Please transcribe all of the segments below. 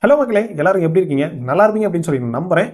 Hello மக்களே, எல்லாரும் எப்படி இருக்கீங்க? நல்லா இருப்பீங்க அப்படின்னு சொல்லி நான் நம்புறேன்.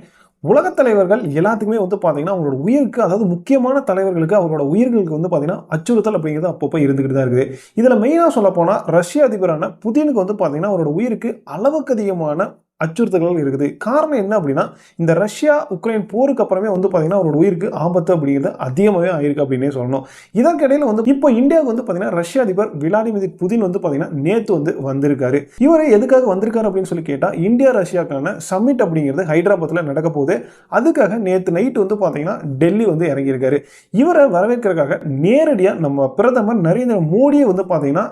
உலகத் தலைவர்கள் எல்லாத்துக்குமே பார்த்தீங்கன்னா, அவங்களோட உயிருக்கு அதாவது முக்கியமான தலைவர்களுக்கு அவரோட உயிர்களுக்கு பார்த்தீங்கன்னா, அச்சுறுத்தல் அப்படிங்கிறது அப்பப்போ இருந்துகிட்டு தான் இருக்குது. இதில மெயினா சொல்லப்போனா ரஷ்ய அதிபரான புதினுக்கு பார்த்தீங்கன்னா, அவரோட உயிருக்கு அளவுக்கு அதிகமான அச்சுறுத்தல்கள் இருக்குது. காரணம் என்ன அப்படின்னா, இந்த ரஷ்யா, உக்ரைன் போருக்கு அப்புறமே பார்த்தீங்கன்னா, அவரோட உயிருக்கு ஆபத்து அப்படிங்கிறது அதிகமாவே ஆயிருக்கு அப்படின்னே சொல்லணும். இதற்கிடையில இப்போ இந்தியாவுக்கு பார்த்தீங்கன்னா, ரஷ்ய அதிபர் விளாடிமிர் புதின் பார்த்தீங்கன்னா, நேத்து வந்திருக்காரு. இவரு எதுக்காக வந்திருக்காரு அப்படின்னு சொல்லி கேட்டா, இந்தியா ரஷ்யாக்கான சம்மிட் அப்படிங்கிறது ஹைதராபாத்ல நடக்க போகுது. அதுக்காக நேத்து நைட் பார்த்தீங்கன்னா, டெல்லி இறங்கியிருக்காரு. இவரை வரவேற்கிறதுக்காக நேரடியா நம்ம பிரதமர் நரேந்திர மோடியே பார்த்தீங்கன்னா,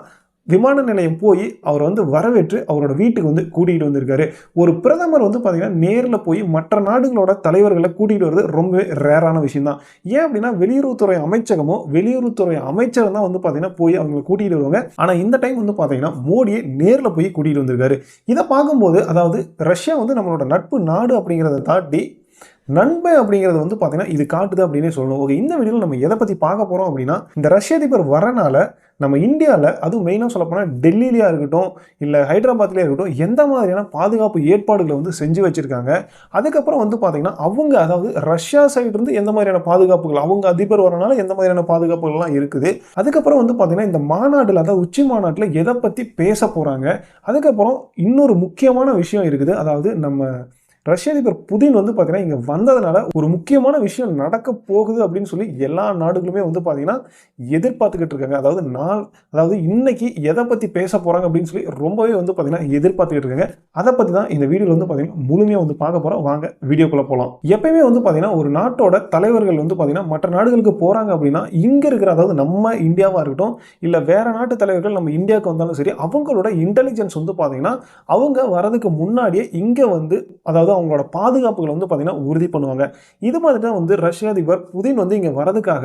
விமான நிலையம் போய் அவர் வரவேற்று அவரோட வீட்டுக்கு கூட்டிகிட்டு வந்திருக்காரு. ஒரு பிரதமர் பார்த்தீங்கன்னா நேர்ல போய் மற்ற நாடுகளோட தலைவர்களை கூட்டிகிட்டு வர்றது ரொம்பவே ரேரான விஷயம் தான். ஏன் அப்படின்னா வெளியுறவுத்துறை அமைச்சகமோ வெளியுறவுத்துறை அமைச்சரும் தான் பார்த்தீங்கன்னா போய் அவங்களை கூட்டிகிட்டு வருவாங்க. ஆனால் இந்த டைம் பார்த்தீங்கன்னா மோடியை நேரில் போய் கூட்டிகிட்டு வந்திருக்காரு. இதை பார்க்கும்போது அதாவது ரஷ்யா நம்மளோட நட்பு நாடு அப்படிங்கிறத தாண்டி நண்பன் அப்படிங்கிறது பார்த்தீங்கன்னா இது காட்டுது அப்படின்னே சொல்லணும். ஓகே, இந்த வீடியோவில் நம்ம எதை பற்றி பார்க்க போகிறோம் அப்படின்னா, இந்த ரஷ்ய அதிபர் வரனால நம்ம இந்தியாவில் அதுவும் மெயினாக சொல்லப்போனால் டெல்லியிலையா இருக்கட்டும் இல்லை ஹைதராபாத்லேயே இருக்கட்டும் எந்த மாதிரியான பாதுகாப்பு ஏற்பாடுகளை செஞ்சு வச்சுருக்காங்க. அதுக்கப்புறம் பார்த்தீங்கன்னா அவங்க அதாவது ரஷ்யா சைடு இருந்து எந்த மாதிரியான பாதுகாப்புகள் அவங்க அதிபர் வரனால எந்த மாதிரியான பாதுகாப்புகள்லாம் இருக்குது. அதுக்கப்புறம் பார்த்தீங்கன்னா இந்த மாநாட்டில் அதாவது உச்சி மாநாட்டில் எதை பற்றி பேச போகிறாங்க. அதுக்கப்புறம் இன்னொரு முக்கியமான விஷயம் இருக்குது. அதாவது நம்ம ரஷ்ய அதிபர் புதின் பார்த்தீங்கன்னா இங்கே வந்ததுனால ஒரு முக்கியமான விஷயம் நடக்க போகுது அப்படின்னு சொல்லி எல்லா நாடுகளுமே பார்த்தீங்கன்னா எதிர்பார்த்துக்கிட்டு இருக்காங்க. அதாவது இன்னைக்கு எதை பற்றி பேச போகிறாங்க அப்படின்னு சொல்லி ரொம்பவே பார்த்தீங்கன்னா எதிர்பார்த்துக்கிட்டு இருக்காங்க. அதை பற்றி தான் இந்த வீடியோவில் பார்த்தீங்கன்னா முழுமையாக பார்க்க போகிறோம். வாங்க வீடியோக்குள்ளே போகலாம். எப்பயுமே பார்த்தீங்கன்னா ஒரு நாட்டோட தலைவர்கள் பார்த்தீங்கன்னா மற்ற நாடுகளுக்கு போகிறாங்க அப்படின்னா இங்கே இருக்கிற அதாவது நம்ம இந்தியாவாக இருக்கட்டும் இல்லை வேற நாட்டு தலைவர்கள் நம்ம இந்தியாவுக்கு வந்தாலும் சரி அவங்களோட இன்டெலிஜென்ஸ் பார்த்தீங்கன்னா அவங்க வரதுக்கு முன்னாடியே இங்கே அதாவது அவங்களோட பாதுகாப்புகளை பார்த்தீங்கன்னா உறுதி பண்ணுவாங்க. இது மாதிரி தான் ரஷ்ய அதிபர் புதின் இங்கே வரதுக்காக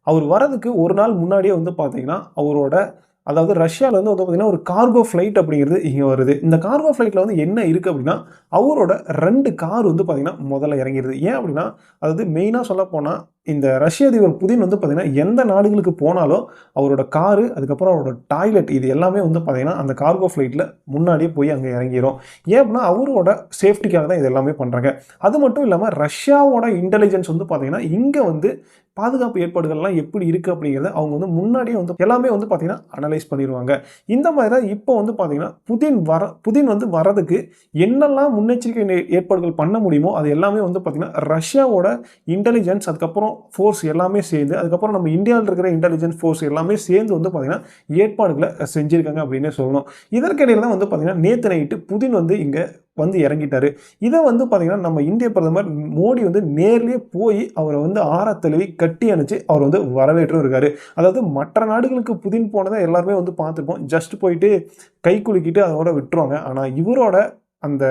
அவர் வரதுக்கு ஒரு நாள் முன்னாடியே பார்த்தீங்கன்னா அவரோட அதாவது ரஷ்யாவில் பார்த்தீங்கன்னா ஒரு கார்கோ ஃப்ளைட் அப்படிங்கிறது இங்கே வருது. இந்த கார்கோ ஃப்ளைட்டில் என்ன இருக்குது அப்படின்னா அவரோட 2 கார் பார்த்தீங்கன்னா முதல்ல இறங்கிடுது. ஏன் அப்படின்னா அதாவது மெயினாக சொல்ல போனால் இந்த ரஷ்ய அதிபர் புதின் பார்த்தீங்கன்னா எந்த நாடுகளுக்கு போனாலும் அவரோட காரு அதுக்கப்புறம் அவரோட டாய்லெட் இது எல்லாமே பார்த்தீங்கன்னா அந்த கார்கோ ஃப்ளைட்டில் முன்னாடியே போய் அங்கே இறங்கிடும். ஏன் அப்படின்னா அவரோட சேஃப்டிக்காக தான் இது எல்லாமே பண்ணுறாங்க. அது மட்டும் இல்லாமல் ரஷ்யாவோட இன்டெலிஜென்ஸ் பார்த்தீங்கன்னா இங்கே பாதுகாப்பு ஏற்பாடுகள்லாம் எப்படி இருக்குது அப்படிங்கிறத அவங்க முன்னாடியே எல்லாமே பார்த்தீங்கன்னா அனலைஸ் பண்ணிடுவாங்க. இந்த மாதிரி தான் இப்போ பார்த்தீங்கன்னா புதின் வரதுக்கு என்னெல்லாம் முன்னெச்சரிக்கை ஏற்பாடுகள் பண்ண முடியுமோ அது எல்லாமே பார்த்தீங்கன்னா ரஷ்யாவோட இன்டெலிஜென்ஸ் அதுக்கப்புறம் ஃபோர்ஸ் எல்லாமே சேர்ந்து அதுக்கப்புறம் நம்ம இந்தியாவில் இருக்கிற இன்டெலிஜென்ஸ் ஃபோர்ஸ் எல்லாமே சேர்ந்து பார்த்தீங்கன்னா ஏற்பாடுகளை செஞ்சுருக்காங்க அப்படின்னே சொல்லணும். இதற்கிடையில் தான் பார்த்தீங்கன்னா நேற்று நைட்டு புதின் இங்கே இறங்கிட்டாரு. இதை பார்த்தீங்கன்னா நம்ம இந்திய பிரதமர் மோடி நேர்லேயே போய் அவரை ஆற தழுவி கட்டி அணைச்சு அவர் வரவேற்று இருக்காரு. அதாவது மற்ற நாடுகளுக்கு புதின் போனதை எல்லாருமே பார்த்துருப்போம். ஜஸ்ட் போயிட்டு கை குலுக்கிட்டு அதோட விட்டுருவாங்க. ஆனால் இவரோட அந்த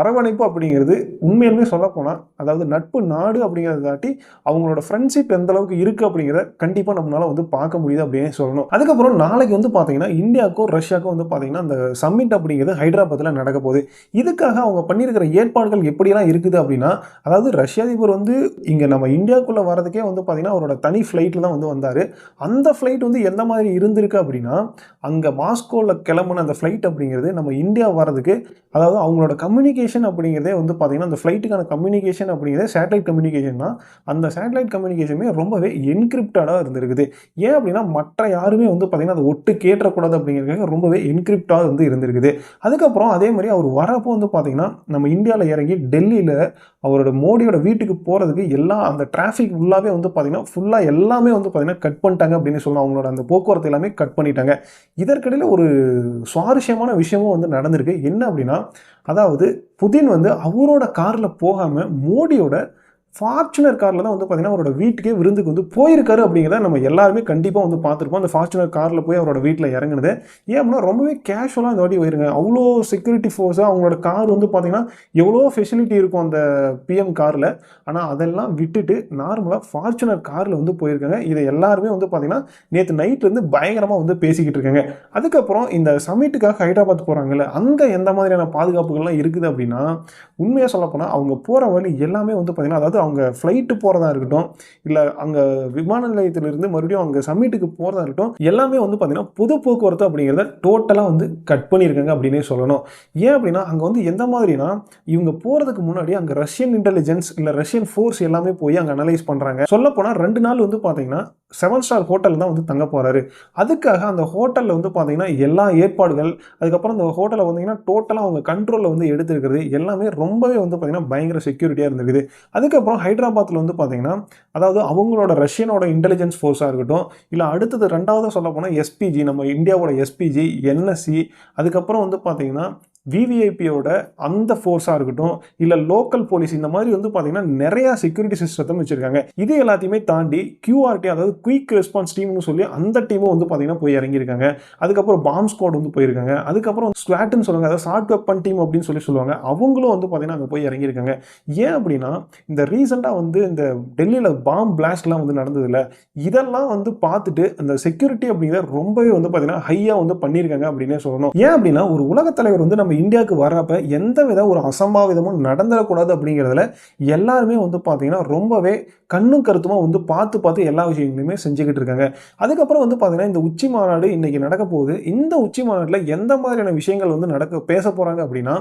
அரவணைப்பு அப்படிங்கிறது உண்மையிலுமே சொல்லப்போனால் அதாவது நட்பு நாடு அப்படிங்கிறத தாட்டி அவங்களோட ஃப்ரெண்ட்ஷிப் எந்த அளவுக்கு இருக்குது அப்படிங்கிறத கண்டிப்பாக நம்மளால் பார்க்க முடியுது அப்படின்னு சொல்லணும். அதுக்கப்புறம் நாளைக்கு பார்த்தீங்கன்னா இந்தியாவுக்கும் ரஷ்யாவுக்கும் பார்த்தீங்கன்னா அந்த சம்மிட் அப்படிங்கிறது ஹைதராபாத்தில் நடக்க போகுது. இதுக்காக அவங்க பண்ணியிருக்கிற ஏற்பாடுகள் எப்படியெல்லாம் இருக்குது அப்படின்னா அதாவது ரஷ்ய அதிபர் இங்கே நம்ம இந்தியாவுக்குள்ளே வரதுக்கே பார்த்தீங்கன்னா அவரோட தனி ஃப்ளைட்டில் தான் வந்தார். அந்த ஃப்ளைட் எந்த மாதிரி இருந்திருக்கு அப்படின்னா அங்கே மாஸ்கோவில் கிளம்புன அந்த ஃப்ளைட் அப்படிங்கிறது நம்ம இந்தியா வரதுக்கு அதாவது அவங்களோட கம்யூனிகேஷன் அப்படிங்கிறதே பார்த்தீங்கன்னா அந்த ஃப்ளைட்டுக்கான கம்யூனிகேஷன் அப்படிங்கிறதே சேட்டலைட் கம்யூனிகேஷன் தான். அந்த சேட்டலைட் கம்யூனிகேஷனுமே ரொம்பவே என்கிரிப்டடாக இருந்திருக்குது. ஏன் அப்படின்னா மற்ற யாருமே பார்த்தீங்கன்னா அதை ஒட்டு கேட்டக்கூடாது அப்படிங்கிறதுக்காக ரொம்பவே என்கிரிப்டாக இருந்திருக்குது. அதுக்கப்புறம் அதே மாதிரி அவர் வரப்போ பார்த்தீங்கன்னா நம்ம இந்தியாவில் இறங்கி டெல்லியில் அவரோட மோடியோட வீட்டுக்கு போகிறதுக்கு எல்லா அந்த டிராஃபிக் ஃபுல்லாகவே பார்த்தீங்கன்னா ஃபுல்லாக எல்லாமே பார்த்தீங்கன்னா கட் பண்ணிட்டாங்க அப்படின்னு சொல்லலாம். அவங்களோட அந்த போக்குவரத்து எல்லாமே கட் பண்ணிட்டாங்க. இதற்கிடையில் ஒரு சுவாரஸ்யமான விஷயமும் நடந்திருக்கு. என்ன அப்படின்னா அதாவது புதின் அவரோட காரில் போகாமல் மோடியோட ஃபார்ச்சுனர் காரில் தான் பார்த்தீங்கன்னா அவரோட வீட்டுக்கே விருந்துக்கு போயிருக்காரு அப்படிங்கிறத நம்ம எல்லாருமே கண்டிப்பாக பார்த்துருப்போம். அந்த ஃபார்ச்சுனர் காரில் போய் அவரோட வீட்டில் இறங்குனது ஏன் அப்படின்னா ரொம்பவே கேஷுவலாக இந்த வாட்டி போயிருங்க. அவ்வளோ செக்யூரிட்டி ஃபோர்ஸாக அவங்களோட கார் பார்த்தீங்கன்னா எவ்வளோ ஃபெசிலிட்டி இருக்கும் அந்த பிஎம் காரில். ஆனால் அதெல்லாம் விட்டுட்டு நார்மலாக ஃபார்ச்சுனர் காரில் போயிருக்காங்க. இதை எல்லாருமே பார்த்தீங்கன்னா நேற்று நைட்லேருந்து பயங்கரமாக பேசிக்கிட்டு இருக்காங்க. அதுக்கப்புறம் இந்த சமிட்டுக்காக ஹைதராபாத் போகிறாங்கல்ல அங்கே எந்த மாதிரியான பாதுகாப்புகள்லாம் இருக்குது அப்படின்னா உண்மையாக சொல்லப்போனால் அவங்க போகிற வழி எல்லாமே பார்த்தீங்கன்னா அதாவது அவங்க ஃப்ளைட்டு போகிறதா இருக்கட்டும், இல்லை அங்கே விமான நிலையத்திலிருந்து மறுபடியும் அங்கே சம்மிட்டுக்கு போகிறதா இருக்கட்டும், எல்லாமே வந்து பார்த்தீங்கன்னா பொது போக்குவரத்து அப்படிங்கிறத டோட்டலாக வந்து கட் பண்ணியிருக்காங்க அப்படின்னே சொல்லணும். ஏன் அப்படின்னா அங்கே வந்து எந்த மாதிரினா இவங்க போகிறதுக்கு முன்னாடி அங்கே ரஷ்யன் இன்டெலிஜென்ஸ் இல்லை ரஷ்யன் ஃபோர்ஸ் எல்லாமே போய் அங்கே அனலைஸ் பண்ணுறாங்க. சொல்லப்போனால் 2 நாள் வந்து பார்த்தீங்கன்னா 7 ஸ்டார் ஹோட்டல் தான் வந்து தங்க போகிறாரு. அதுக்காக அந்த ஹோட்டலில் வந்து பார்த்தீங்கன்னா எல்லா ஏற்பாடுகள், அதுக்கப்புறம் அந்த ஹோட்டலை வந்தீங்கன்னா டோட்டலாக அவங்க கண்ட்ரோலில் வந்து எடுத்துருக்கிறது எல்லாமே ரொம்பவே வந்து பார்த்தீங்கன்னா பயங்கர செக்யூரிட்டியாக இருந்திருக்குது. அதுக்கப்புறம் ஹைதராபாத்தில் வந்து பார்த்தீங்கன்னா அதாவது அவங்களோட ரஷ்யனோட இன்டெலிஜென்ஸ் ஃபோர்ஸாக இருக்கட்டும், இல்லை அடுத்தது 2வது சொல்ல போனால் எஸ்பிஜி, நம்ம இந்தியாவோட எஸ்பிஜி, என்எஸ்சி, அதுக்கப்புறம் வந்து பார்த்தீங்கன்னா விவிஐபியோட அந்த ஃபோர்ஸாக இருக்கட்டும், இல்லை லோக்கல் போலீஸ், இந்த மாதிரி வந்து பார்த்தீங்கன்னா நிறையா செக்யூரிட்டி சிஸ்டத்தை வச்சுருக்காங்க. இது எல்லாத்தையுமே தாண்டி QRT, அதாவது குயிக் ரெஸ்பான்ஸ் டீம்னு சொல்லி அந்த டீமும் வந்து பார்த்தீங்கன்னா போய் இறங்கியிருக்காங்க. அதுக்கப்புறம் பாம் ஸ்குவாட் வந்து போயிருக்காங்க. அதுக்கப்புறம் ஸ்குவாட்னு சொல்லுவாங்க, அதாவது ஷார்ட் வெப்பன் டீம் அப்படின்னு சொல்லுவாங்க. அவங்களும் வந்து பார்த்தீங்கன்னா அங்கே போய் இறங்கியிருக்காங்க. ஏன் அப்படின்னா இந்த ரீசெண்டாக வந்து இந்த டெல்லியில் பாம் பிளாஸ்ட்லாம் வந்து நடந்ததில்ல, இதெல்லாம் வந்து பார்த்துட்டு அந்த செக்யூரிட்டி அப்படிங்கிறத ரொம்பவே வந்து பார்த்தீங்கன்னா ஹையாக வந்து பண்ணியிருக்காங்க அப்படின்னே சொல்லணும். ஏன் அப்படின்னா ஒரு உலகத் தலைவர் வந்து நம்ம இந்தியாவுக்கு வர்றப்ப எந்த வித ஒரு அசம்பாவிதமும் நடந்துடக்கூடாது அப்படிங்கிறதுல எல்லாருமே வந்து பார்த்தீங்கன்னா ரொம்பவே கண்ணும் கருத்துமா வந்து பார்த்து எல்லா விஷயங்களையுமே செஞ்சுக்கிட்டு இருக்காங்க. அதுக்கப்புறம் வந்து பார்த்தீங்கன்னா இந்த உச்சி மாநாடு இன்னைக்கு நடக்க போகுது. இந்த உச்சி மாநாட்டில் எந்த மாதிரியான விஷயங்கள் வந்து பேச போகிறாங்க அப்படின்னா,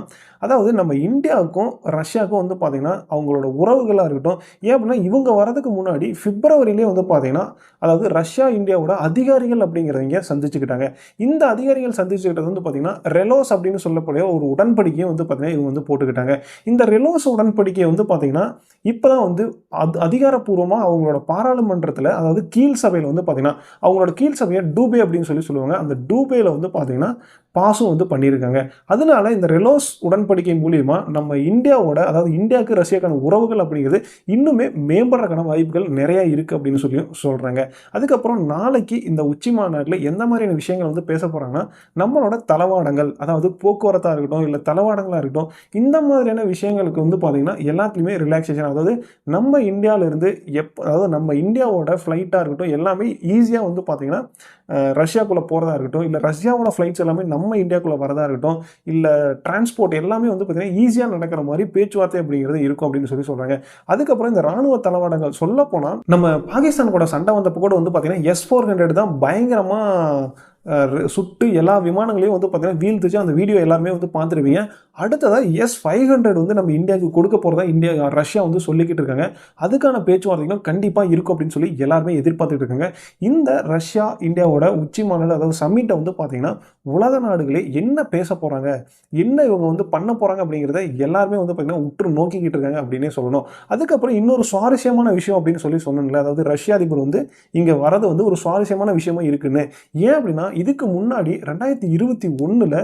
அதாவது நம்ம இந்தியாவுக்கும் ரஷ்யாவுக்கும் வந்து பார்த்தீங்கன்னா அவங்களோட உறவுகளாக இருக்கட்டும். ஏன் அப்படின்னா இவங்க வரதுக்கு முன்னாடி பிப்ரவரியிலே வந்து பார்த்தீங்கன்னா அதாவது ரஷ்யா இந்தியாவோட அதிகாரிகள் அப்படிங்கிறவங்க சந்திச்சுக்கிட்டாங்க. இந்த அதிகாரிகள் சந்திச்சுக்கிட்டது வந்து பார்த்தீங்கன்னா ரெலோஸ் அப்படின்னு சொல்லக்கூடிய ஒரு உடன்படிக்கையை வந்து பார்த்தீங்கன்னா இவங்க வந்து போட்டுக்கிட்டாங்க. இந்த ரெலோஸ் உடன்படிக்கையை வந்து பார்த்தீங்கன்னா இப்போதான் வந்து அதிகாரப்பூர்வமாக அவங்களோட பாராளுமன்றத்தில், அதாவது கீழ் சபையில் வந்து பார்த்தீங்கன்னா அவங்களோட கீழ் சபையை டூபே அப்படின்னு சொல்லுவாங்க. அந்த டூபேல வந்து பார்த்தீங்கன்னா பாஸும் வந்து பண்ணியிருக்காங்க. அதனால இந்த ரெலோஸ் உடன்படிக்கை மூலியமா நம்ம இந்தியாவோட, அதாவது இந்தியாவுக்கு ரஷ்யாக்கான உறவுகள் அப்படிங்கிறது இன்னுமே மேம்படுறதுக்கான வாய்ப்புகள் நிறைய இருக்குது அப்படின்னு சொல்கிறாங்க. அதுக்கப்புறம் நாளைக்கு இந்த உச்சி மாநாட்டில் எந்த மாதிரியான விஷயங்கள் வந்து பேச போகிறாங்கன்னா, நம்மளோட தளவாடங்கள், அதாவது போக்குவரத்தாக இருக்கட்டும், இல்லை தளவாடங்களாக இருக்கட்டும், இந்த மாதிரியான விஷயங்களுக்கு வந்து பார்த்தீங்கன்னா எல்லாத்துலேயுமே ரிலாக்ஸேஷன், அதாவது நம்ம இந்தியாவிலேருந்து அதாவது நம்ம இந்தியாவோட ஃப்ளைட்டாக இருக்கட்டும் எல்லாமே ஈஸியாக வந்து பார்த்தீங்கன்னா ரஷ்யாக்குள்ளே போகிறதா இருக்கட்டும், இல்லை ரஷ்யாவோட ஃப்ளைட்ஸ் எல்லாமே நம்ம இந்தியாவுக்குள்ளே வரதா இருக்கட்டும், இல்லை டிரான்ஸ்போர்ட் எல்லாமே வந்து பார்த்தீங்கன்னா ஈஸியாக நடக்கிற மாதிரி பேச்சுவார்த்தை அப்படிங்கிறது இருக்கும் அப்படின்னு சொல்கிறாங்க. அதுக்கப்புறம் இந்த ராணுவ தளவாடங்கள் சொல்லப்போனால் நம்ம பாகிஸ்தான் கூட சண்டை வந்தப்போ கூட வந்து பார்த்தீங்கன்னா S-400 தான் பயங்கரமாக சுட்டு எல்லா விமானங்களையும் வந்து பார்த்தீங்கன்னா வீழ்த்துச்சு. அந்த வீடியோ எல்லாருமே வந்து பார்த்துருவீங்க. அடுத்ததாக S-500 வந்து நம்ம இந்தியாவுக்கு கொடுக்க போகிறதா ரஷ்யா வந்து சொல்லிக்கிட்டு இருக்காங்க. அதுக்கான பேச்சுவார்த்தைகளும் கண்டிப்பாக இருக்கும் அப்படின்னு சொல்லி எல்லாருமே எதிர்பார்த்துட்டு இருக்காங்க. இந்த ரஷ்யா இந்தியாவோட உச்சி மாநாடு, அதாவது சம்மிட்டை வந்து பார்த்தீங்கன்னா உலக நாடுகளே என்ன பேச போகிறாங்க, என்ன இவங்க வந்து பண்ண போகிறாங்க அப்படிங்கிறத எல்லாருமே வந்து பார்த்தீங்கன்னா உற்று நோக்கிக்கிட்டு இருக்காங்க அப்படின்னே சொல்லணும். அதுக்கப்புறம் இன்னொரு சுவாரஸ்யமான விஷயம் அப்படின்னு சொன்னேன்ல, அதாவது ரஷ்யா அதிபர் வந்து இங்கே வரது வந்து ஒரு சுவாரஸ்யமான விஷயமா இருக்குன்னு. ஏன் அப்படின்னா இதுக்கு முன்னாடி 2021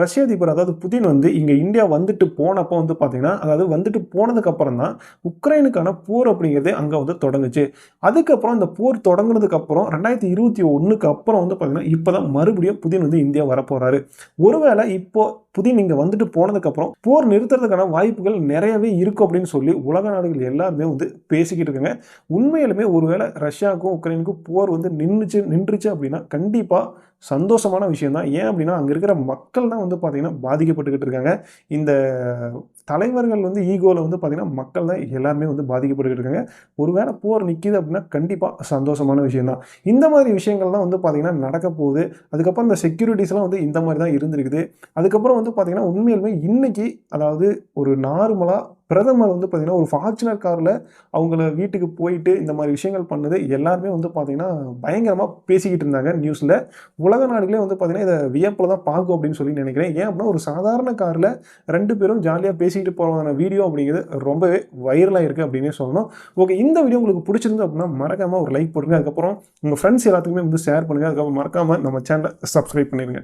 ரஷ்ய அதிபர், அதாவது புதின் வந்து இங்கே இந்தியா வந்துட்டு போனப்போ வந்து பார்த்தீங்கன்னா, அதாவது வந்துட்டு போனதுக்கு அப்புறம் தான் உக்ரைனுக்கான போர் அப்படிங்கிறது அங்கே வந்து தொடங்குச்சு. அதுக்கப்புறம் இந்த போர் தொடங்குனதுக்கு அப்புறம் 2021க்கு அப்புறம் வந்து பார்த்தீங்கன்னா இப்போ தான் மறுபடியும் புதின் வந்து இந்தியா வரப்போறாரு. ஒருவேளை இப்போ புதின் இங்கே வந்துட்டு போனதுக்கப்புறம் போர் நிறுத்துறதுக்கான வாய்ப்புகள் நிறையவே இருக்கும் அப்படின்னு சொல்லி உலக நாடுகள் எல்லாருமே வந்து பேசிக்கிட்டு இருக்காங்க. உண்மையிலுமே ஒருவேளை ரஷ்யாவுக்கும் உக்ரைனுக்கும் போர் வந்து நின்றுச்சு அப்படின்னா கண்டிப்பாக சந்தோஷமான விஷயம் தான். ஏன் அப்படின்னா அங்கே இருக்கிற மக்கள் தான் வந்து பார்த்தீங்கன்னா பாதிக்கப்பட்டுக்கிட்டு இருக்காங்க. இந்த தலைவர்கள் வந்து ஈகோவில் வந்து பார்த்தீங்கன்னா மக்கள் தான் எல்லாருமே வந்து பாதிக்கப்பட்டுக்கிட்டு இருக்காங்க. ஒருவேளை போர் நிற்கிது அப்படின்னா கண்டிப்பாக சந்தோஷமான விஷயம் தான். இந்த மாதிரி விஷயங்கள்லாம் வந்து பார்த்தீங்கன்னா நடக்க போகுது. அதுக்கப்புறம் இந்த செக்யூரிட்டிஸ்லாம் வந்து இந்த மாதிரி தான் இருந்திருக்குது. அதுக்கப்புறம் வந்து பார்த்தீங்கன்னா உண்மையிலுமே இன்னைக்கு, அதாவது ஒரு நார்மலாக பிரதமர் வந்து பார்த்தீங்கன்னா ஒரு ஃபார்ச்சுனர் காரில் அவங்கள வீட்டுக்கு போயிட்டு இந்த மாதிரி விஷயங்கள் பண்ணது எல்லாருமே வந்து பார்த்தீங்கன்னா பயங்கரமாக பேசிக்கிட்டு இருந்தாங்க நியூஸில். உலக நாடுகளே வந்து பார்த்தீங்கன்னா இதை வியப்பில் தான் பார்க்கும் அப்படின்னு சொல்லி நினைக்கிறேன். ஏன் அப்படின்னா ஒரு சாதாரண காரில் 2 பேரும் ஜாலியாக பேசிக்கிட்டு போகிறதான வீடியோ அப்படிங்கிறது ரொம்பவே வைரலாக இருக்குது அப்படின்னே சொல்லணும். ஓகே, இந்த வீடியோ உங்களுக்கு பிடிச்சிருந்து அப்படின்னா மறக்காமல் ஒரு லைக் போடுங்க. அதுக்கப்புறம் உங்கள் ஃப்ரெண்ட்ஸ் எல்லாத்துக்குமே வந்து ஷேர் பண்ணுங்கள். அதுக்கப்புறம் மறக்காமல் நம்ம சேனலை சப்ஸ்கிரைப் பண்ணிடுங்க.